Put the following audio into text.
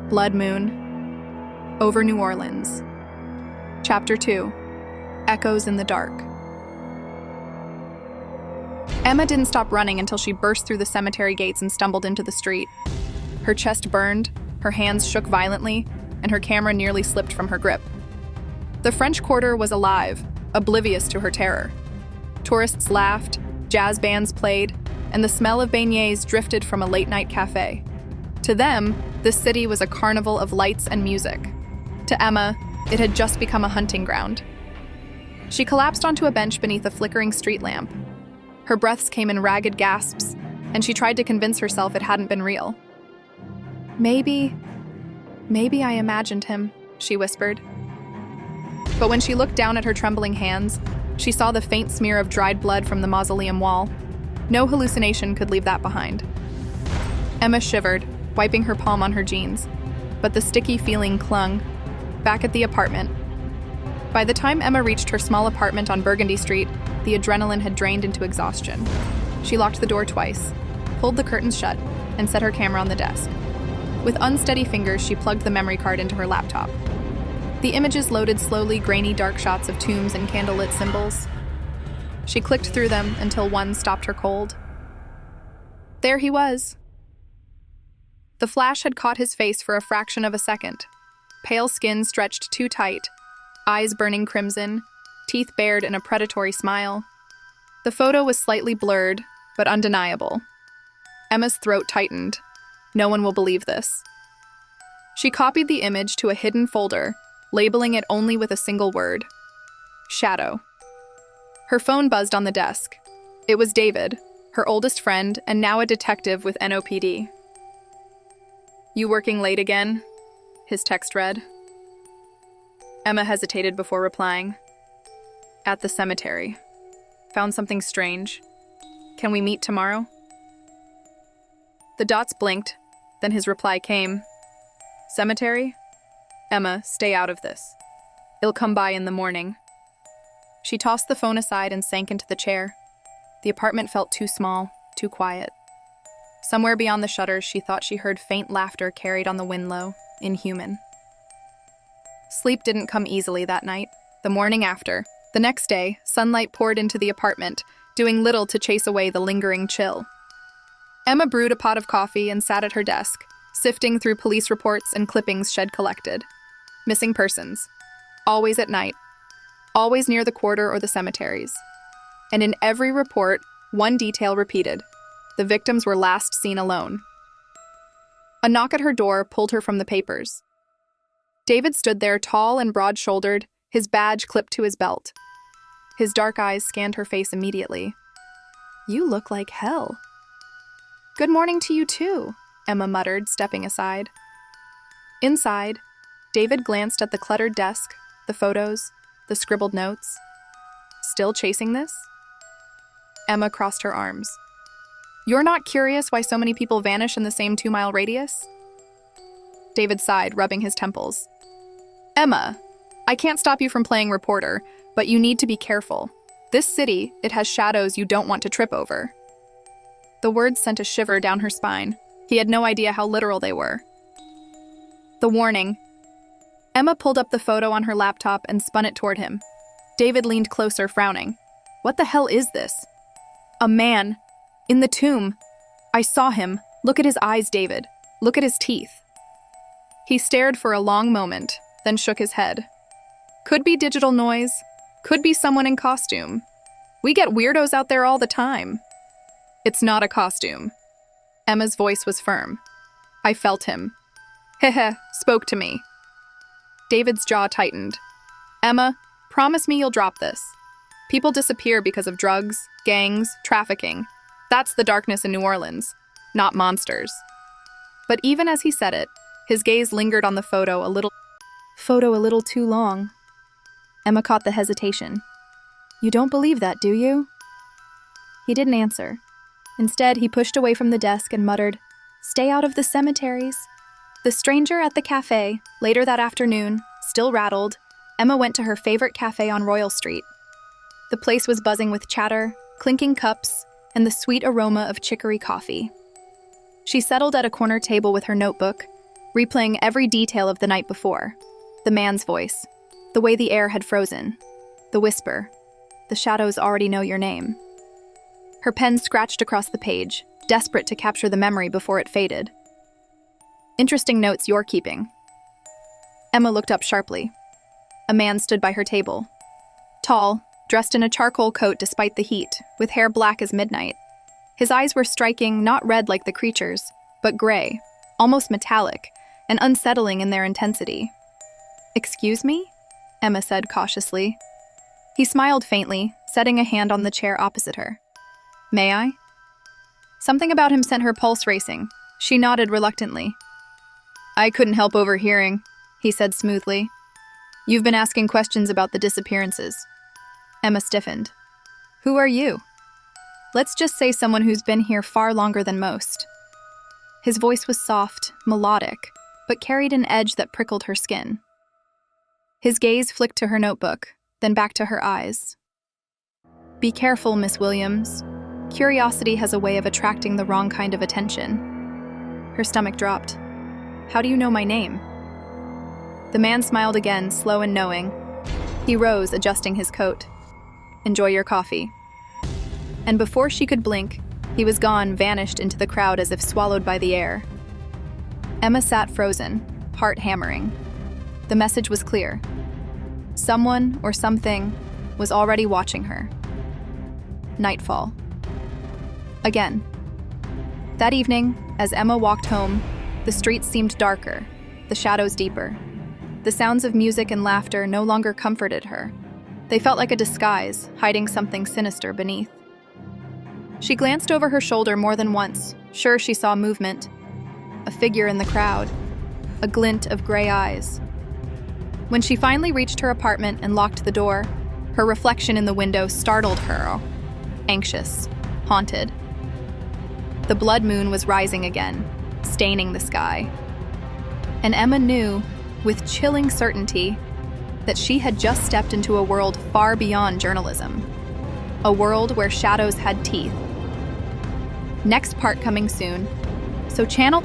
Blood Moon, Over New Orleans. Chapter 2, Echoes in the Dark. Emma didn't stop running until she burst through the cemetery gates and stumbled into the street. Her chest burned, her hands shook violently, and her camera nearly slipped from her grip. The French Quarter was alive, oblivious to her terror. Tourists laughed, jazz bands played, and the smell of beignets drifted from a late-night cafe. To them, this city was a carnival of lights and music. To Emma, it had just become a hunting ground. She collapsed onto a bench beneath a flickering street lamp. Her breaths came in ragged gasps, and she tried to convince herself it hadn't been real. Maybe I imagined him, she whispered. But when she looked down at her trembling hands, she saw the faint smear of dried blood from the mausoleum wall. No hallucination could leave that behind. Emma shivered, wiping her palm on her jeans, but the sticky feeling clung. Back at the apartment. By the time Emma reached her small apartment on Burgundy Street, the adrenaline had drained into exhaustion. She locked the door twice, pulled the curtains shut, and set her camera on the desk. With unsteady fingers, she plugged the memory card into her laptop. The images loaded slowly, grainy, dark shots of tombs and candlelit symbols. She clicked through them until one stopped her cold. There he was. The flash had caught his face for a fraction of a second. Pale skin stretched too tight, eyes burning crimson, teeth bared in a predatory smile. The photo was slightly blurred, but undeniable. Emma's throat tightened. No one will believe this. She copied the image to a hidden folder, labeling it only with a single word: shadow. Her phone buzzed on the desk. It was David, her oldest friend and now a detective with NOPD. "You working late again?" his text read. Emma hesitated before replying. "At the cemetery. Found something strange. Can we meet tomorrow?" The dots blinked, then his reply came. "Cemetery? Emma, stay out of this. I'll come by in the morning." She tossed the phone aside and sank into the chair. The apartment felt too small, too quiet. Somewhere beyond the shutters, she thought she heard faint laughter carried on the wind-low, inhuman. Sleep didn't come easily that night. The morning after, the next day, sunlight poured into the apartment, doing little to chase away the lingering chill. Emma brewed a pot of coffee and sat at her desk, sifting through police reports and clippings she'd collected. Missing persons. Always at night. Always near the quarter or the cemeteries. And in every report, one detail repeated. The victims were last seen alone. A knock at her door pulled her from the papers. David stood there, tall and broad-shouldered, his badge clipped to his belt. His dark eyes scanned her face immediately. "You look like hell." "Good morning to you too," Emma muttered, stepping aside. Inside, David glanced at the cluttered desk, the photos, the scribbled notes. "Still chasing this?" Emma crossed her arms. "You're not curious why so many people vanish in the same 2-mile radius?" David sighed, rubbing his temples. "Emma, I can't stop you from playing reporter, but you need to be careful. This city, it has shadows you don't want to trip over." The words sent a shiver down her spine. He had no idea how literal they were. The warning. Emma pulled up the photo on her laptop and spun it toward him. David leaned closer, frowning. "What the hell is this?" "A man. In the tomb. I saw him. Look at his eyes, David. Look at his teeth." He stared for a long moment, then shook his head. "Could be digital noise. Could be someone in costume. We get weirdos out there all the time." "It's not a costume." Emma's voice was firm. "I felt him. Heh, spoke to me." David's jaw tightened. "Emma, promise me you'll drop this. People disappear because of drugs, gangs, trafficking. That's the darkness in New Orleans, not monsters." But even as he said it, his gaze lingered on the photo a little too long. Emma caught the hesitation. "You don't believe that, do you?" He didn't answer. Instead, he pushed away from the desk and muttered, "Stay out of the cemeteries." The stranger at the cafe, later that afternoon, still rattled, Emma went to her favorite cafe on Royal Street. The place was buzzing with chatter, clinking cups, and the sweet aroma of chicory coffee. She settled at a corner table with her notebook, replaying every detail of the night before. The man's voice, the way the air had frozen, the whisper, the shadows already know your name. Her pen scratched across the page, desperate to capture the memory before it faded. Interesting notes you're keeping. Emma looked up sharply. A man stood by her table. Tall, dressed in a charcoal coat despite the heat, with hair black as midnight. His eyes were striking, not red like the creature's, but gray, almost metallic, and unsettling in their intensity. "Excuse me?" Emma said cautiously. He smiled faintly, setting a hand on the chair opposite her. "May I?" Something about him sent her pulse racing. She nodded reluctantly. "I couldn't help overhearing," he said smoothly. "You've been asking questions about the disappearances." Emma stiffened. "Who are you?" "Let's just say someone who's been here far longer than most." His voice was soft, melodic, but carried an edge that prickled her skin. His gaze flicked to her notebook, then back to her eyes. "Be careful, Miss Williams. Curiosity has a way of attracting the wrong kind of attention." Her stomach dropped. "How do you know my name?" The man smiled again, slow and knowing. He rose, adjusting his coat. "Enjoy your coffee." And before she could blink, he was gone, vanished into the crowd as if swallowed by the air. Emma sat frozen, heart hammering. The message was clear. Someone or something was already watching her. Nightfall. Again. That evening, as Emma walked home, the streets seemed darker, the shadows deeper. The sounds of music and laughter no longer comforted her. They felt like a disguise, hiding something sinister beneath. She glanced over her shoulder more than once, sure she saw movement. A figure in the crowd. A glint of gray eyes. When she finally reached her apartment and locked the door, her reflection in the window startled her. Anxious, haunted. The blood moon was rising again, staining the sky. And Emma knew, with chilling certainty, that she had just stepped into a world far beyond journalism. A world where shadows had teeth. Next part coming soon. So channel